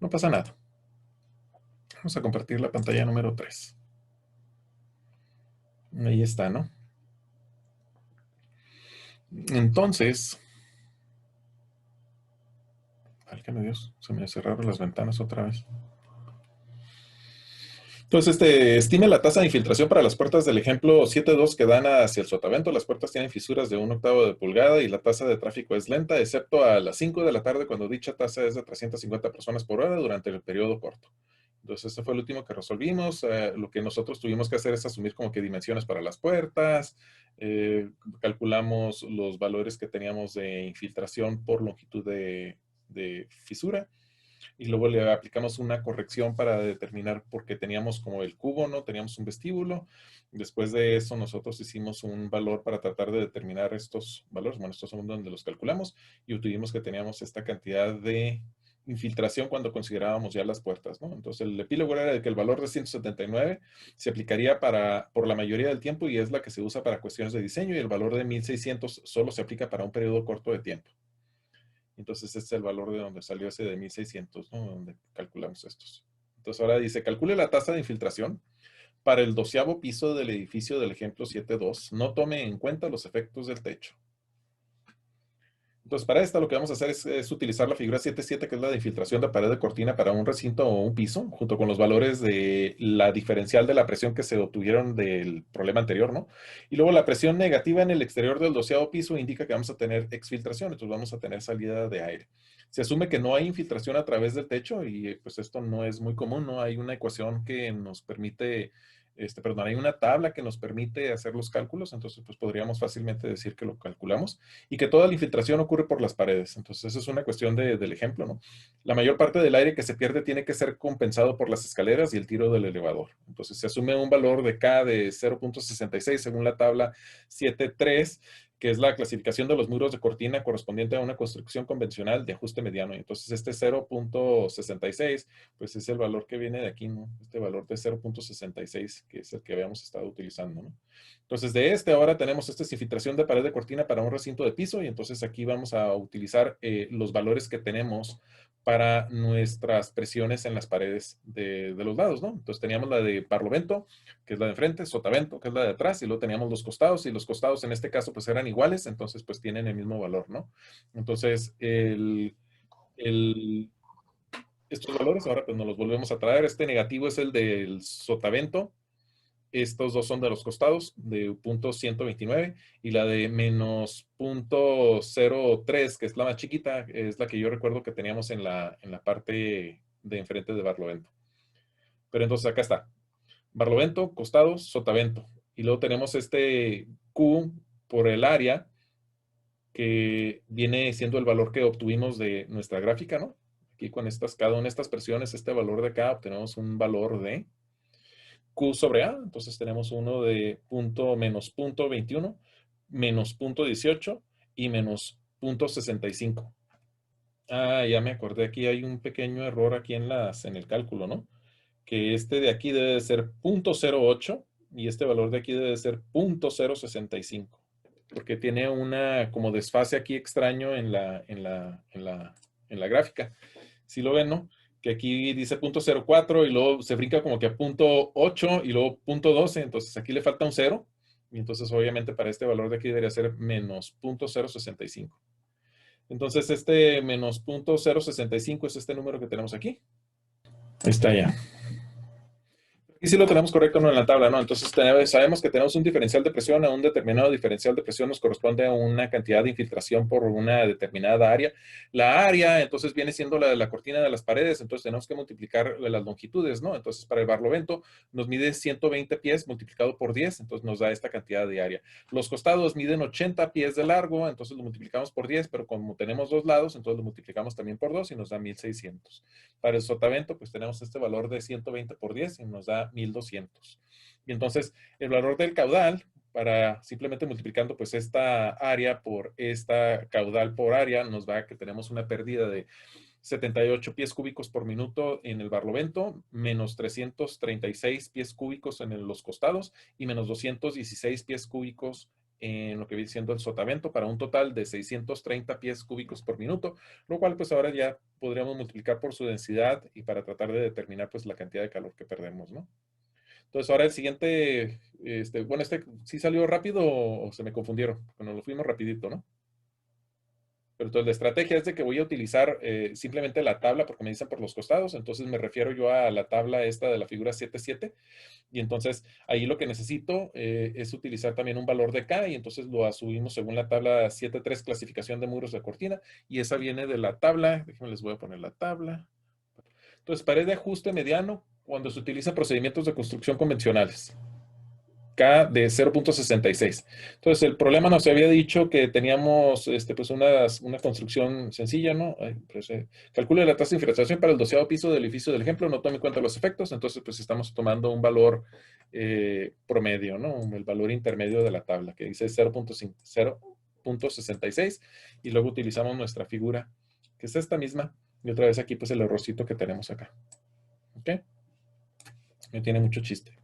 No pasa nada. Vamos a compartir la pantalla número 3. Ahí está, ¿no? Entonces, válgame Dios, se me cerraron las ventanas otra vez. Entonces, estime la tasa de infiltración para las puertas del ejemplo 7.2 que dan hacia el sotavento. Las puertas tienen fisuras de 1/8 de pulgada y la tasa de tráfico es lenta, excepto a las 5 de la tarde cuando dicha tasa es de 350 personas por hora durante el periodo corto. Entonces, este fue el último que resolvimos. Lo que nosotros tuvimos que hacer es asumir como que dimensiones para las puertas. Calculamos los valores que teníamos de infiltración por longitud de fisura. Y luego le aplicamos una corrección para determinar, porque teníamos como el cubo, ¿no? Teníamos un vestíbulo. Después de eso, nosotros hicimos un valor para tratar de determinar estos valores. Bueno, estos son donde los calculamos y obtuvimos que teníamos esta cantidad de infiltración cuando considerábamos ya las puertas, ¿no? Entonces, el epílogo era de que el valor de 179 se aplicaría por la mayoría del tiempo y es la que se usa para cuestiones de diseño, y el valor de 1600 solo se aplica para un periodo corto de tiempo. Entonces, este es el valor de donde salió ese de 1600, ¿no? Donde calculamos estos. Entonces, ahora dice, calcule la tasa de infiltración para el 12º piso del edificio del ejemplo 7.2. No tome en cuenta los efectos del techo. Entonces, para esta lo que vamos a hacer es utilizar la figura 7.7, que es la de infiltración de pared de cortina para un recinto o un piso, junto con los valores de la diferencial de la presión que se obtuvieron del problema anterior, ¿no? Y luego la presión negativa en el exterior del 12º piso indica que vamos a tener exfiltración, entonces vamos a tener salida de aire. Se asume que no hay infiltración a través del techo y pues esto no es muy común, ¿no? Hay una ecuación que nos permite... perdón, hay una tabla que nos permite hacer los cálculos, entonces pues podríamos fácilmente decir que lo calculamos y que toda la infiltración ocurre por las paredes. Entonces, eso es una cuestión del ejemplo, ¿no? La mayor parte del aire que se pierde tiene que ser compensado por las escaleras y el tiro del elevador. Entonces, se asume un valor de K de 0.66 según la tabla 7.3, que es la clasificación de los muros de cortina correspondiente a una construcción convencional de ajuste mediano. Entonces, este 0.66, pues es el valor que viene de aquí, ¿no? Este valor de 0.66, que es el que habíamos estado utilizando, ¿no? Entonces, ahora tenemos esta infiltración de pared de cortina para un recinto de piso, y entonces aquí vamos a utilizar los valores que tenemos para nuestras presiones en las paredes de los lados, ¿no? Entonces teníamos la de barlovento, que es la de enfrente, sotavento, que es la de atrás, y luego teníamos los costados, y los costados en este caso pues eran iguales, entonces pues tienen el mismo valor, ¿no? Entonces, estos valores ahora pues nos los volvemos a traer. Este negativo es el del sotavento. Estos dos son de los costados, de punto 129, y la de menos punto 03, que es la más chiquita, es la que yo recuerdo que teníamos en la parte de enfrente de barlovento. Pero entonces acá está. Barlovento, costados, sotavento. Y luego tenemos este Q por el área, que viene siendo el valor que obtuvimos de nuestra gráfica, ¿no? Aquí con cada una de estas presiones, este valor de acá, obtenemos un valor de Q sobre A. Entonces tenemos uno de menos punto 21, menos punto 18 y menos punto 65. Ah, ya me acordé, aquí hay un pequeño error aquí en el cálculo, ¿no? Que este de aquí debe de ser punto 0.8 y este valor de aquí debe de ser punto 0.65, porque tiene una como desfase aquí extraño en la gráfica. Si lo ven, ¿no? Que aquí dice punto 0.4 y luego se brinca como que a punto 8 y luego punto 12, entonces aquí le falta un 0, y entonces obviamente para este valor de aquí debería ser menos punto 0.65. Entonces este menos punto 0.65 es este número que tenemos aquí. Ahí está ya. Y sí lo tenemos correcto, ¿no? En la tabla, ¿no? Entonces sabemos que tenemos un diferencial de presión. A un determinado diferencial de presión nos corresponde a una cantidad de infiltración por una determinada área. La área, entonces, viene siendo la de la cortina de las paredes. Entonces, tenemos que multiplicar las longitudes, ¿no? Entonces, para el barlovento nos mide 120 pies multiplicado por 10. Entonces, nos da esta cantidad de área. Los costados miden 80 pies de largo. Entonces, lo multiplicamos por 10. Pero como tenemos dos lados, entonces lo multiplicamos también por 2 y nos da 1600. Para el sotavento, pues tenemos este valor de 120 por 10 y nos da 1200. Y entonces el valor del caudal, para simplemente multiplicando pues esta área por esta caudal por área, nos da que tenemos una pérdida de 78 pies cúbicos por minuto en el barlovento, menos 336 pies cúbicos en los costados y menos 216 pies cúbicos en lo que viene siendo el sotavento para un total de 630 pies cúbicos por minuto, lo cual pues ahora ya podríamos multiplicar por su densidad y para tratar de determinar pues la cantidad de calor que perdemos, ¿no? Entonces ahora el siguiente, bueno, sí salió rápido o se me confundieron, porque nos lo fuimos rapidito, ¿no? Pero entonces la estrategia es de que voy a utilizar simplemente la tabla porque me dicen por los costados, entonces me refiero yo a la tabla esta de la figura 7.7 y entonces ahí lo que necesito es utilizar también un valor de K y entonces lo asumimos según la tabla 7.3 clasificación de muros de cortina y esa viene de la tabla, déjenme les voy a poner la tabla. Entonces pared de ajuste mediano cuando se utilizan procedimientos de construcción convencionales. K de 0.66. Entonces, el problema nos había dicho que teníamos pues una construcción sencilla, ¿no? Pues, calcule la tasa de infiltración para el 12º piso del edificio del ejemplo, no tome en cuenta los efectos, entonces pues estamos tomando un valor promedio, ¿no? El valor intermedio de la tabla, que dice 0.66, y luego utilizamos nuestra figura, que es esta misma, y otra vez aquí pues el errorcito que tenemos acá. ¿Ok? No tiene mucho chiste.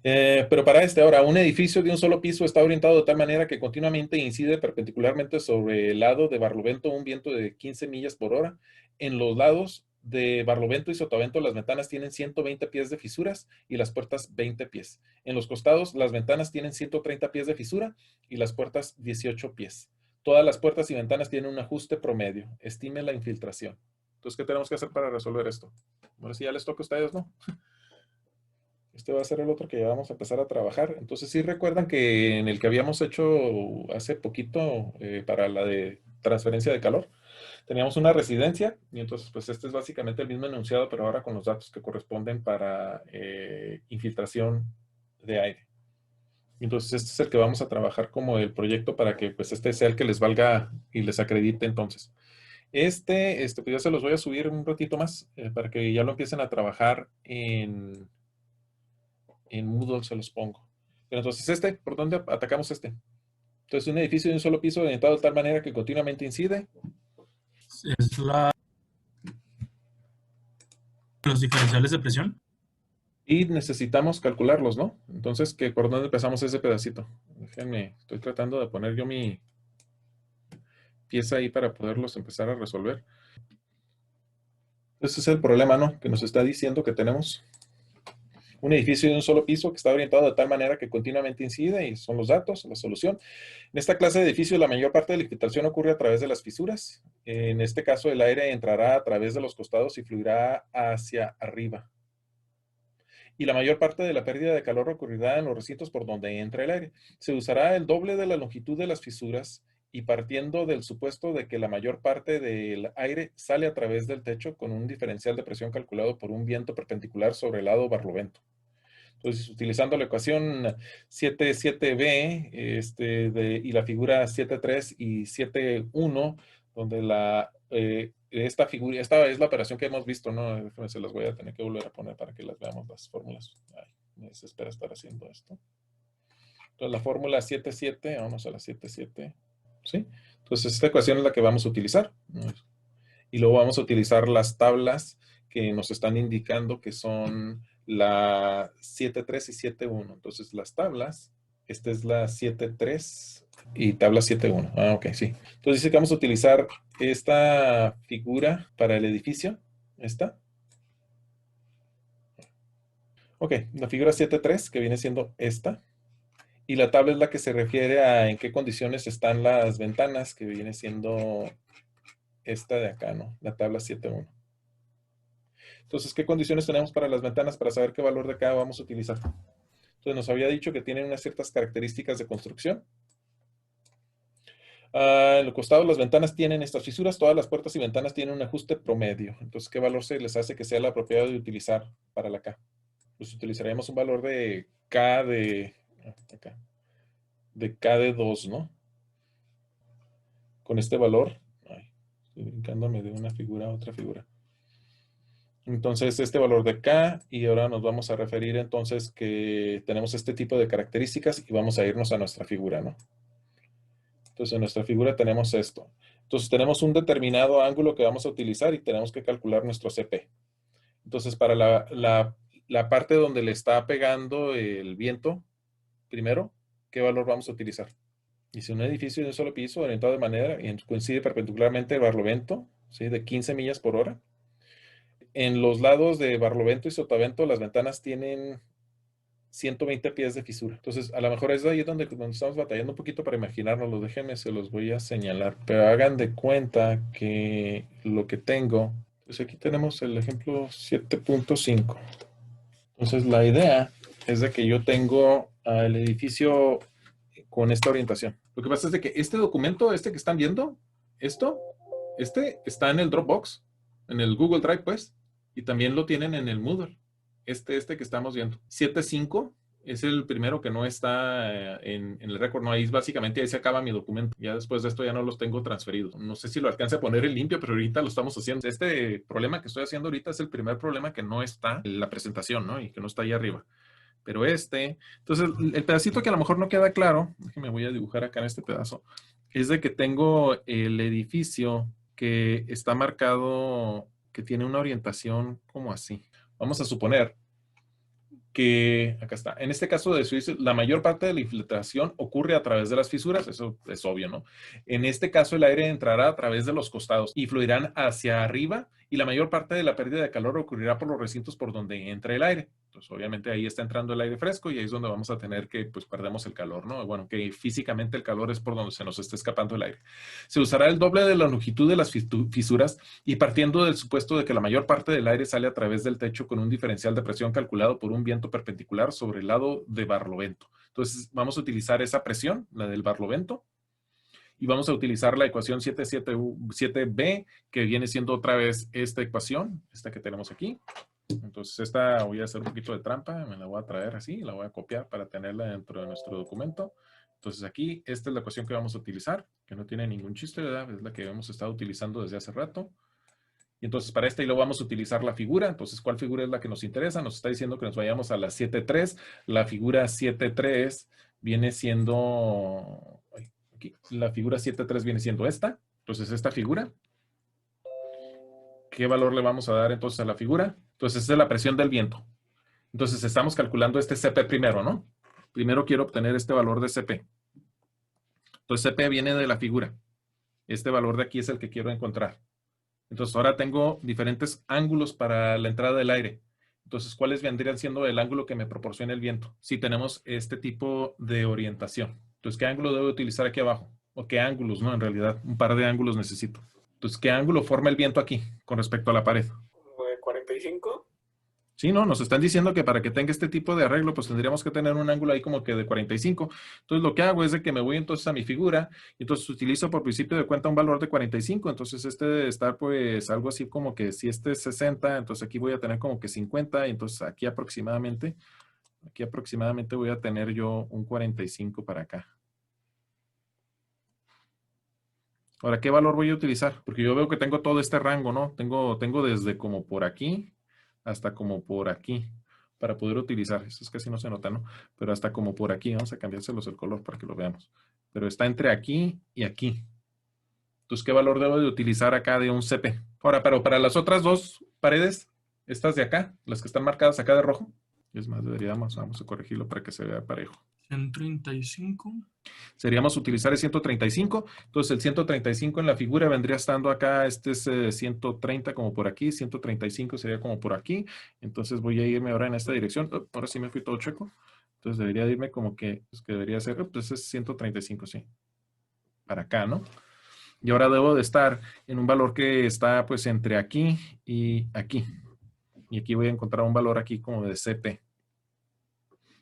Pero para ahora, un edificio de un solo piso está orientado de tal manera que continuamente incide perpendicularmente sobre el lado de barlovento un viento de 15 millas por hora. En los lados de barlovento y sotavento las ventanas tienen 120 pies de fisuras y las puertas 20 pies. En los costados las ventanas tienen 130 pies de fisura y las puertas 18 pies. Todas las puertas y ventanas tienen un ajuste promedio. Estime la infiltración. Entonces, ¿qué tenemos que hacer para resolver esto? Bueno, si ya les toca a ustedes, ¿no? Este va a ser el otro que vamos a empezar a trabajar. Entonces, sí recuerdan que en el que habíamos hecho hace poquito para la de transferencia de calor, teníamos una residencia y entonces, pues este es básicamente el mismo enunciado, pero ahora con los datos que corresponden para infiltración de aire. Entonces, este es el que vamos a trabajar como el proyecto para que pues este sea el que les valga y les acredite entonces. Pues ya se los voy a subir un ratito más para que ya lo empiecen a trabajar en Moodle se los pongo. Pero entonces ¿por dónde atacamos este? Entonces un edificio de un solo piso orientado de tal manera que continuamente incide. Es los diferenciales de presión. Y necesitamos calcularlos, ¿no? Entonces, ¿por dónde empezamos ese pedacito? Déjenme, estoy tratando de poner yo mi pieza ahí para poderlos empezar a resolver. Ese es el problema, ¿no? Que nos está diciendo que tenemos un edificio de un solo piso que está orientado de tal manera que continuamente incide y son los datos, la solución. En esta clase de edificios la mayor parte de la infiltración ocurre a través de las fisuras. En este caso el aire entrará a través de los costados y fluirá hacia arriba. Y la mayor parte de la pérdida de calor ocurrirá en los recintos por donde entra el aire. Se usará el doble de la longitud de las fisuras y partiendo del supuesto de que la mayor parte del aire sale a través del techo con un diferencial de presión calculado por un viento perpendicular sobre el lado barlovento. Entonces, utilizando la ecuación 77b y la figura 73 y 71, donde esta es la operación que hemos visto, ¿no? Déjenme, se las voy a tener que volver a poner para que las veamos las fórmulas. Ay, me desespera estar haciendo esto. Entonces, la fórmula 77, vamos a la 77, ¿sí? Entonces, esta ecuación es la que vamos a utilizar. Y luego vamos a utilizar las tablas que nos están indicando que son la 7.3 y 7.1. Entonces, las tablas, esta es la 7.3 y tabla 7.1. Ah, ok, sí. Entonces dice que vamos a utilizar esta figura para el edificio. ¿Esta? Ok, la figura 7.3 que viene siendo esta. Y la tabla es la que se refiere a en qué condiciones están las ventanas, que viene siendo esta de acá, ¿no? La tabla 7.1. Entonces, ¿qué condiciones tenemos para las ventanas para saber qué valor de cada vamos a utilizar? Entonces, nos había dicho que tienen unas ciertas características de construcción. En el costado las ventanas tienen estas fisuras, todas las puertas y ventanas tienen un ajuste promedio. Entonces, ¿qué valor se les hace que sea el apropiado de utilizar para la K? Pues utilizaremos un valor de K de K de 2, ¿no? Con este valor, estoy brincándome de una figura a otra figura. Entonces, este valor de K, y ahora nos vamos a referir entonces que tenemos este tipo de características y vamos a irnos a nuestra figura, ¿no? Entonces, en nuestra figura tenemos esto. Entonces, tenemos un determinado ángulo que vamos a utilizar y tenemos que calcular nuestro CP. Entonces, para la parte donde le está pegando el viento, primero, ¿qué valor vamos a utilizar? Y si un edificio de un solo piso, orientado de manera, y coincide perpendicularmente el barlovento, ¿sí? De 15 millas por hora. En los lados de barlovento y sotavento, las ventanas tienen 120 pies de fisura. Entonces, a lo mejor es ahí donde estamos batallando un poquito para imaginárnoslo. Déjenme, se los voy a señalar. Pero hagan de cuenta que lo que tengo, pues aquí tenemos el ejemplo 7.5. Entonces, la idea es de que yo tengo el edificio con esta orientación. Lo que pasa es de que este documento, este que están viendo, este está en el Dropbox, en el Google Drive, pues, y también lo tienen en el Moodle. Este que estamos viendo. 7.5 es el primero que no está en el récord. No, ahí básicamente ahí se acaba mi documento. Ya después de esto ya no los tengo transferidos. No sé si lo alcance a poner en limpio, pero ahorita lo estamos haciendo. Este problema que estoy haciendo ahorita es el primer problema que no está en la presentación, ¿no? Y que no está ahí arriba. Pero entonces el pedacito que a lo mejor no queda claro, déjenme voy a dibujar acá en este pedazo, es de que tengo el edificio que está marcado, que tiene una orientación como así. Vamos a suponer que, acá está, en este caso de Suiza, la mayor parte de la infiltración ocurre a través de las fisuras, eso es obvio, ¿no? En este caso el aire entrará a través de los costados y fluirán hacia arriba y la mayor parte de la pérdida de calor ocurrirá por los recintos por donde entra el aire. Entonces, obviamente ahí está entrando el aire fresco y ahí es donde vamos a tener que, pues, perdemos el calor, ¿no? Bueno, que físicamente el calor es por donde se nos está escapando el aire. Se usará el doble de la longitud de las fisuras y partiendo del supuesto de que la mayor parte del aire sale a través del techo con un diferencial de presión calculado por un viento perpendicular sobre el lado de barlovento. Entonces, vamos a utilizar esa presión, la del barlovento, y vamos a utilizar la ecuación 7b, que viene siendo otra vez esta ecuación, esta que tenemos aquí. Entonces, esta voy a hacer un poquito de trampa, me la voy a traer así, la voy a copiar para tenerla dentro de nuestro documento. Entonces, aquí, esta es la ecuación que vamos a utilizar, que no tiene ningún chiste, ¿verdad? Es la que hemos estado utilizando desde hace rato. Y entonces, para esta y luego vamos a utilizar la figura. Entonces, ¿cuál figura es la que nos interesa? Nos está diciendo que nos vayamos a la 7.3. La figura 7.3 viene siendo... Aquí, la figura 7.3 viene siendo esta. Entonces, esta figura. ¿Qué valor le vamos a dar entonces a la figura? Entonces, esta es la presión del viento. Entonces, estamos calculando este CP primero, ¿no? Primero quiero obtener este valor de CP. Entonces, CP viene de la figura. Este valor de aquí es el que quiero encontrar. Entonces, ahora tengo diferentes ángulos para la entrada del aire. Entonces, ¿cuáles vendrían siendo el ángulo que me proporciona el viento? Si tenemos este tipo de orientación. Entonces, ¿qué ángulo debo utilizar aquí abajo? ¿O qué ángulos, no? En realidad, un par de ángulos necesito. Entonces, ¿qué ángulo forma el viento aquí con respecto a la pared? Como de 45. Sí, ¿no? Nos están diciendo que para que tenga este tipo de arreglo, pues tendríamos que tener un ángulo ahí como que de 45. Entonces, lo que hago es de que me voy entonces a mi figura y entonces utilizo por principio de cuenta un valor de 45. Entonces, este debe estar pues algo así como que si este es 60, entonces aquí voy a tener como que 50 y entonces aquí aproximadamente voy a tener yo un 45 para acá. Ahora, ¿qué valor voy a utilizar? Porque yo veo que tengo todo este rango, ¿no? Tengo desde como por aquí hasta como por aquí para poder utilizar. Eso es casi no se nota, ¿no? Pero hasta como por aquí. Vamos a cambiárselos el color para que lo veamos. Pero está entre aquí y aquí. Entonces, ¿qué valor debo de utilizar acá de un CP? Ahora, pero para las otras dos paredes, estas de acá, las que están marcadas acá de rojo, es más, vamos a corregirlo para que se vea parejo. 135. Seríamos utilizar el 135. Entonces, el 135 en la figura vendría estando acá. Este es 130 como por aquí. 135 sería como por aquí. Entonces, voy a irme ahora en esta dirección. Ahora sí me fui todo chueco. Entonces, debería de irme como que, pues, que debería ser, pues es 135, sí. Para acá, ¿no? Y ahora debo de estar en un valor que está, pues, entre aquí y aquí. Y aquí voy a encontrar un valor aquí como de CP.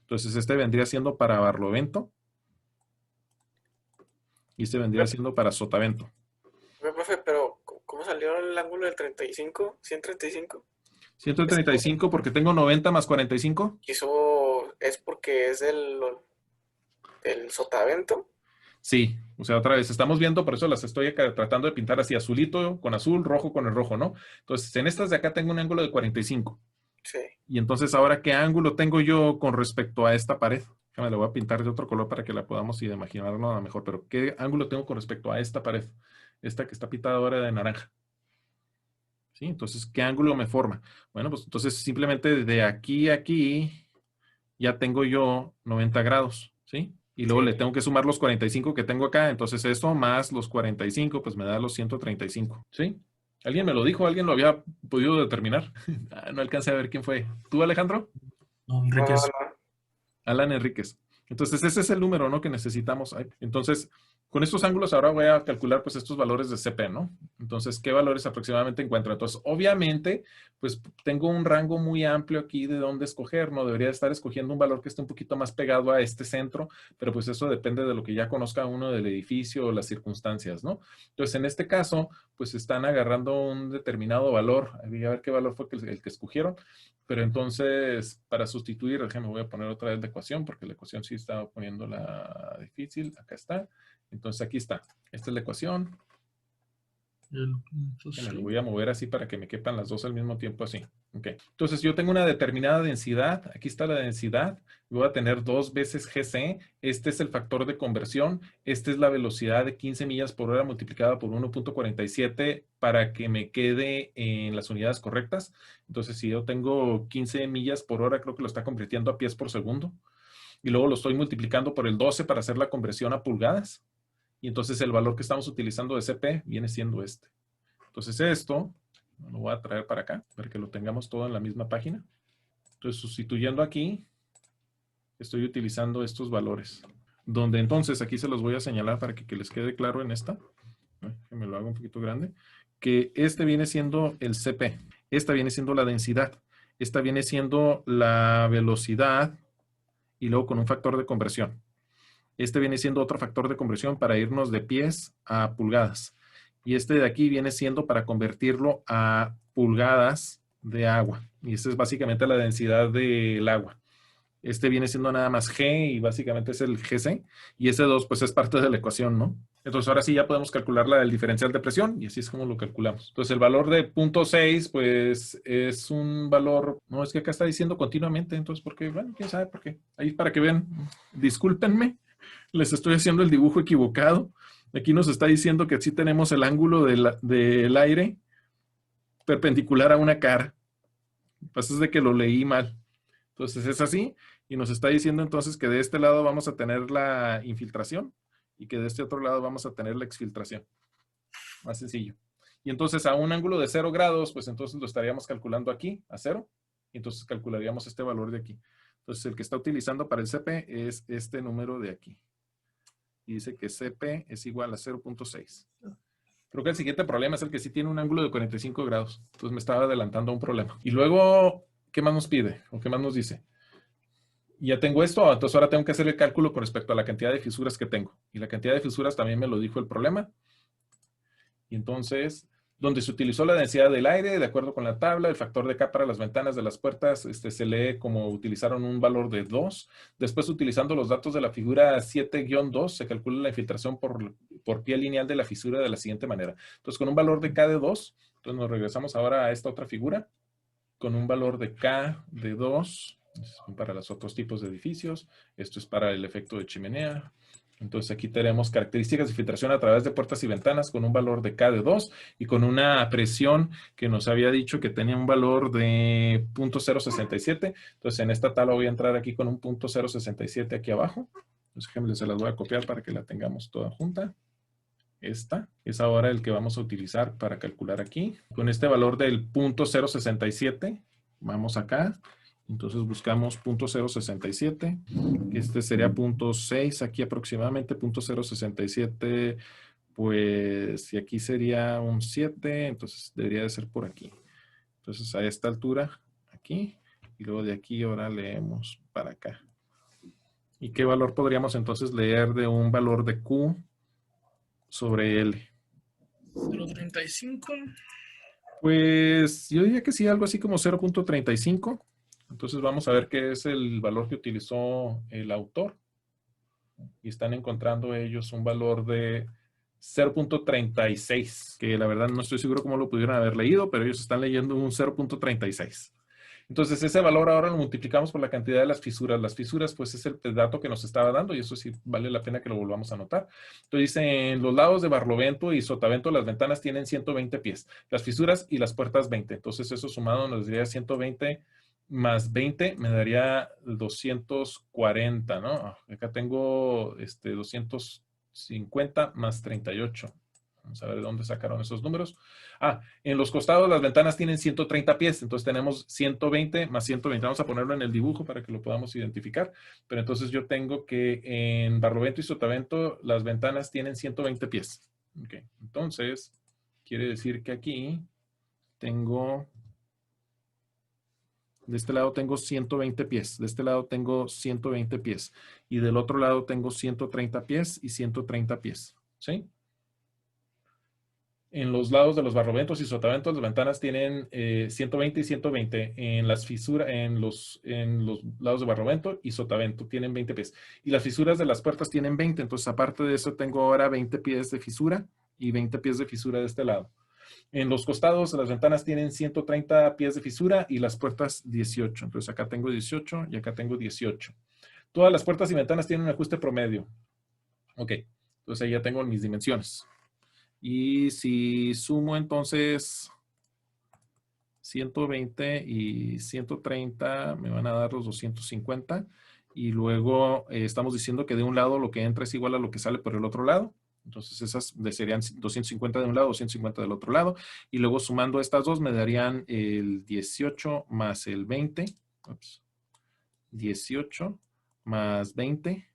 Entonces, este vendría siendo para barlovento. Y este vendría siendo para sotavento. Profe, pero ¿cómo salió el ángulo del 35? 135. 135 porque tengo 90 más 45. ¿Y eso es porque es del sotavento? Sí, o sea, otra vez, estamos viendo, por eso las estoy acá tratando de pintar así, azulito con azul, rojo con el rojo, ¿no? Entonces, en estas de acá tengo un ángulo de 45. Sí. Y entonces, ahora, ¿qué ángulo tengo yo con respecto a esta pared? Déjame, la voy a pintar de otro color para que la podamos imaginarlo mejor. Pero, ¿qué ángulo tengo con respecto a esta pared? Esta que está pintada ahora de naranja. ¿Sí? Entonces, ¿qué ángulo me forma? Bueno, pues entonces simplemente de aquí a aquí ya tengo yo 90 grados, ¿sí? Y luego le Sí. tengo que sumar los 45 que tengo acá. Entonces esto más los 45, pues me da los 135. ¿Sí? ¿Alguien me lo dijo? ¿Alguien lo había podido determinar? No alcancé a ver quién fue. ¿Tú, Alejandro? No, No, Enríquez. no. Alan Enríquez. Entonces, ese es el número, ¿no?, que necesitamos. Entonces, con estos ángulos ahora voy a calcular, pues, estos valores de CP, ¿no? Entonces, ¿qué valores aproximadamente encuentro? Entonces, obviamente, pues, tengo un rango muy amplio aquí de dónde escoger, ¿no? Debería estar escogiendo un valor que esté un poquito más pegado a este centro, pero pues eso depende de lo que ya conozca uno del edificio o las circunstancias, ¿no? Entonces, en este caso, pues, están agarrando un determinado valor. A ver qué valor fue el que escogieron. Pero entonces, para sustituir, déjame, voy a poner otra vez la ecuación, porque la ecuación sí estaba poniéndola difícil. Acá está. Entonces, aquí está. Esta es la ecuación. El punto Me lo 6. voy a mover así para que me quepan las dos al mismo tiempo así. Ok. Entonces, yo tengo una determinada densidad. Aquí está la densidad. Voy a tener 2 veces GC. Este es el factor de conversión. Esta es la velocidad de 15 millas por hora multiplicada por 1.47 para que me quede en las unidades correctas. Entonces, si yo tengo 15 millas por hora, creo que lo está convirtiendo a pies por segundo. Y luego lo estoy multiplicando por el 12 para hacer la conversión a pulgadas. Y entonces el valor que estamos utilizando de CP viene siendo este. Entonces esto lo voy a traer para acá, para que lo tengamos todo en la misma página. Entonces, sustituyendo aquí, estoy utilizando estos valores. Donde entonces, aquí se los voy a señalar para que les quede claro en esta. Que me lo haga un poquito grande. Que este viene siendo el CP. Esta viene siendo la densidad. Esta viene siendo la velocidad y luego con un factor de conversión. Este viene siendo otro factor de conversión para irnos de pies a pulgadas. Y este de aquí viene siendo para convertirlo a pulgadas de agua. Y esta es básicamente la densidad del agua. Este viene siendo nada más G y básicamente es el GC. Y ese 2 pues es parte de la ecuación, ¿no? Entonces ahora sí ya podemos calcular el diferencial de presión y así es como lo calculamos. Entonces el valor de 0.6 pues es un valor, no es que acá está diciendo continuamente, entonces ¿por qué? Bueno, quién sabe por qué. Ahí para que vean, discúlpenme, les estoy haciendo el dibujo equivocado. Aquí nos está diciendo que sí tenemos el ángulo del aire perpendicular a una cara. Lo que pasa es de que lo leí mal. Entonces es así y nos está diciendo entonces que de este lado vamos a tener la infiltración y que de este otro lado vamos a tener la exfiltración. Más sencillo. Y entonces a un ángulo de 0 grados, pues entonces lo estaríamos calculando aquí a 0 y entonces calcularíamos este valor de aquí. Entonces el que está utilizando para el CP es este número de aquí. Y dice que CP es igual a 0.6. Creo que el siguiente problema es el que sí tiene un ángulo de 45 grados. Entonces me estaba adelantando a un problema. Y luego, ¿qué más nos pide? ¿O qué más nos dice? Ya tengo esto, entonces ahora tengo que hacer el cálculo con respecto a la cantidad de fisuras que tengo. Y la cantidad de fisuras también me lo dijo el problema. Y entonces, donde se utilizó la densidad del aire, de acuerdo con la tabla, el factor de K para las ventanas de las puertas se lee como utilizaron un valor de 2. Después, utilizando los datos de la figura 7-2, se calcula la infiltración por pie lineal de la fisura de la siguiente manera. Entonces, con un valor de K de 2, entonces nos regresamos ahora a esta otra figura, con un valor de K de 2, para los otros tipos de edificios. Esto es para el efecto de chimenea. Entonces aquí tenemos características de filtración a través de puertas y ventanas con un valor de K de 2 y con una presión que nos había dicho que tenía un valor de 0.067. Entonces en esta tabla voy a entrar aquí con un 0.067 aquí abajo. Entonces déjenme, se las voy a copiar para que la tengamos toda junta. Esta es ahora el que vamos a utilizar para calcular aquí. Con este valor del 0.067, vamos acá. Entonces buscamos 0.067, que este sería 0.6 aquí aproximadamente, 0.067, pues, y aquí sería un 7, entonces debería de ser por aquí. Entonces a esta altura, aquí, y luego de aquí ahora leemos para acá. ¿Y qué valor podríamos entonces leer de un valor de Q sobre L? 0.35. Pues yo diría que sí, algo así como 0.35. Entonces vamos a ver qué es el valor que utilizó el autor. Y están encontrando ellos un valor de 0.36, que la verdad no estoy seguro cómo lo pudieron haber leído, pero ellos están leyendo un 0.36. Entonces ese valor ahora lo multiplicamos por la cantidad de las fisuras. Las fisuras pues es el dato que nos estaba dando y eso sí vale la pena que lo volvamos a anotar. Entonces dice, en los lados de barlovento y sotavento las ventanas tienen 120 pies. Las fisuras y las puertas 20. Entonces eso sumado nos daría 120 más 20 me daría 240, ¿no? Acá tengo 250 más 38. Vamos a ver de dónde sacaron esos números. En los costados las ventanas tienen 130 pies, entonces tenemos 120 más 120. Vamos a ponerlo en el dibujo para que lo podamos identificar. Pero entonces yo tengo que en barlovento y sotavento las ventanas tienen 120 pies. Ok, entonces quiere decir que aquí tengo... De este lado tengo 120 pies, de este lado tengo 120 pies y del otro lado tengo 130 pies y 130 pies, ¿sí? En los lados de los barroventos y sotaventos las ventanas tienen 120 y 120. En las fisuras, en los lados de barrovento y sotavento tienen 20 pies. Y las fisuras de las puertas tienen 20, entonces aparte de eso tengo ahora 20 pies de fisura y 20 pies de fisura de este lado. En los costados, las ventanas tienen 130 pies de fisura y las puertas 18. Entonces acá tengo 18 y acá tengo 18. Todas las puertas y ventanas tienen un ajuste promedio. Ok, entonces ahí ya tengo mis dimensiones. Y si sumo entonces 120 y 130, me van a dar los 250. Y luego estamos diciendo que de un lado lo que entra es igual a lo que sale por el otro lado. Entonces esas serían 250 de un lado, 250 del otro lado. Y luego sumando estas dos me darían el 18 más el 20. 18 más 20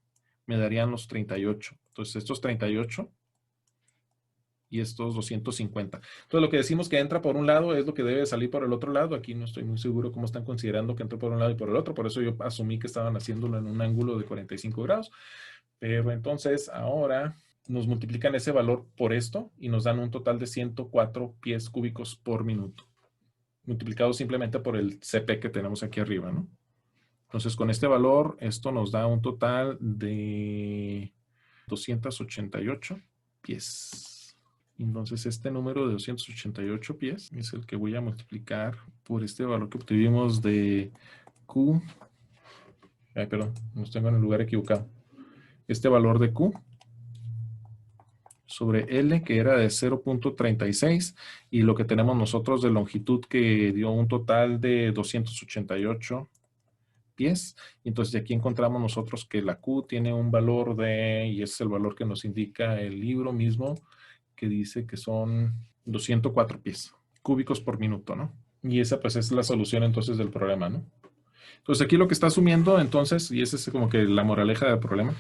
me darían los 38. Entonces estos 38 y estos 250. Entonces lo que decimos que entra por un lado es lo que debe salir por el otro lado. Aquí no estoy muy seguro cómo están considerando que entró por un lado y por el otro. Por eso yo asumí que estaban haciéndolo en un ángulo de 45 grados. Pero entonces ahora nos multiplican ese valor por esto y nos dan un total de 104 pies cúbicos por minuto. Multiplicado simplemente por el CP que tenemos aquí arriba, ¿no? Entonces con este valor, esto nos da un total de 288 pies. Entonces este número de 288 pies es el que voy a multiplicar por este valor que obtuvimos de Q. Ay, perdón, nos tengo en el lugar equivocado. Este valor de Q sobre L, que era de 0.36, y lo que tenemos nosotros de longitud, que dio un total de 288 pies. Y entonces de aquí encontramos nosotros que la Q tiene un valor de, y ese es el valor que nos indica el libro mismo, que dice que son 204 pies cúbicos por minuto, ¿no? Y esa pues es la solución entonces del problema, ¿no? Entonces aquí lo que está asumiendo entonces, y esa es como que la moraleja del problema,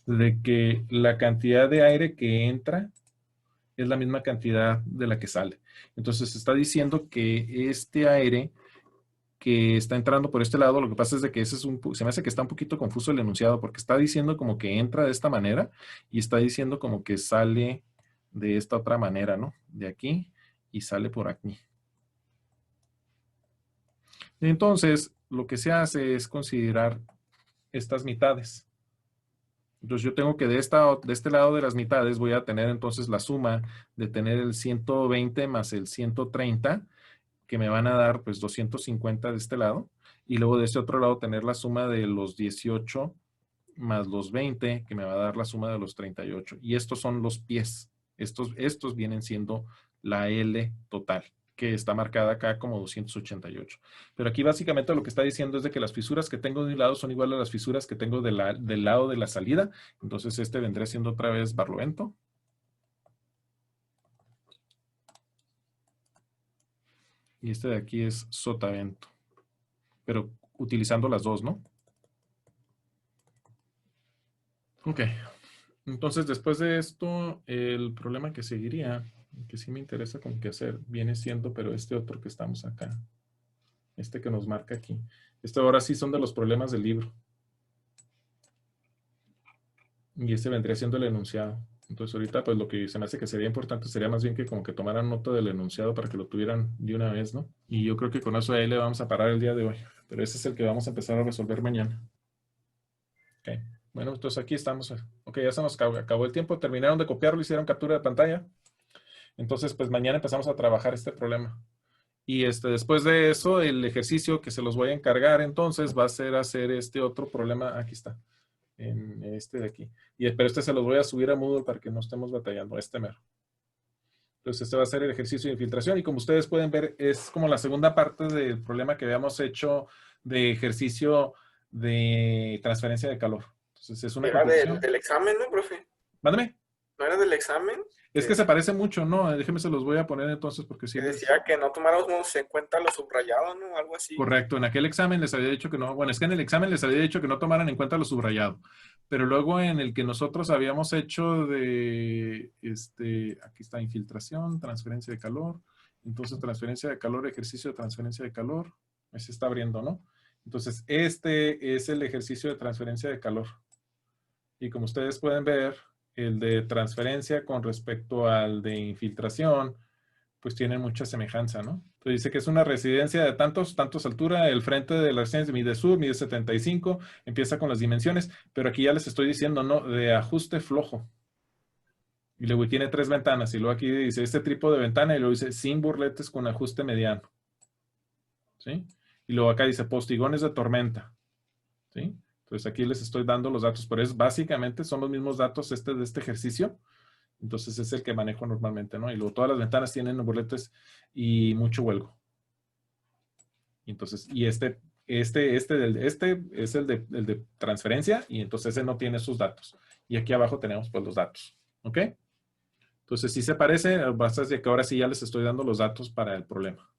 de que la cantidad de aire que entra es la misma cantidad de la que sale. Entonces está diciendo que este aire que está entrando por este lado, lo que pasa es de que ese es se me hace que está un poquito confuso el enunciado, porque está diciendo como que entra de esta manera y está diciendo como que sale de esta otra manera, ¿no? De aquí y sale por aquí. Entonces, lo que se hace es considerar estas mitades. Entonces yo tengo que de este lado de las mitades voy a tener entonces la suma de tener el 120 más el 130, que me van a dar pues 250 de este lado. Y luego de este otro lado tener la suma de los 18 más los 20, que me va a dar la suma de los 38. Y estos son los pies. Estos vienen siendo la L total, que está marcada acá como 288. Pero aquí básicamente lo que está diciendo es de que las fisuras que tengo de un lado son iguales a las fisuras que tengo del lado de la salida. Entonces este vendría siendo otra vez barlovento. Y este de aquí es sotavento. Pero utilizando las dos, ¿no? Ok. Entonces después de esto, el problema que seguiría, que sí me interesa como que hacer, viene siendo, pero este otro que estamos acá. Este que nos marca aquí. Este ahora sí son de los problemas del libro. Y este vendría siendo el enunciado. Entonces ahorita pues lo que se me hace que sería importante sería más bien que como que tomaran nota del enunciado para que lo tuvieran de una vez, ¿no? Y yo creo que con eso ahí le vamos a parar el día de hoy. Pero ese es el que vamos a empezar a resolver mañana. Ok. Bueno, entonces aquí estamos. Ok, ya se nos acabó el tiempo. Terminaron de copiarlo, hicieron captura de pantalla. Entonces pues mañana empezamos a trabajar este problema. Y después de eso, el ejercicio que se los voy a encargar entonces va a ser hacer este otro problema. Aquí está. En este de aquí. Pero este se los voy a subir a Moodle para que no estemos batallando. Este mero. Entonces, este va a ser el ejercicio de infiltración y como ustedes pueden ver, es como la segunda parte del problema que habíamos hecho de ejercicio de transferencia de calor. Entonces, es una Era conclusión. del examen, ¿no, profe? Mándame. ¿No era del examen? Es que se parece mucho, ¿no? Déjenme se los voy a poner entonces porque sí Que les... decía que no tomáramos en cuenta lo subrayado, ¿no? Algo así. Correcto, en aquel examen les había dicho que no, bueno, es que en el examen les había dicho que no tomaran en cuenta lo subrayado, pero luego en el que nosotros habíamos hecho de, aquí está infiltración, transferencia de calor, entonces transferencia de calor, ejercicio de transferencia de calor, ahí se está abriendo, ¿no? Entonces, este es el ejercicio de transferencia de calor. Y como ustedes pueden ver, el de transferencia con respecto al de infiltración, pues tienen mucha semejanza, ¿no? Entonces dice que es una residencia de tantos altura, el frente de la residencia mide sur, mide 75, empieza con las dimensiones, pero aquí ya les estoy diciendo, ¿no? De ajuste flojo. Y luego tiene 3 ventanas, y luego aquí dice este tipo de ventana, y luego dice sin burletes con ajuste mediano. ¿Sí? Y luego acá dice postigones de tormenta. ¿Sí? Entonces aquí les estoy dando los datos, pero básicamente son los mismos datos de este ejercicio. Entonces es el que manejo normalmente, ¿no? Y luego todas las ventanas tienen burletes y mucho huelgo. Entonces, y este es el de transferencia y entonces ese no tiene sus datos. Y aquí abajo tenemos pues los datos. ¿Ok? Entonces, si se parece, basta de que ahora sí ya les estoy dando los datos para el problema.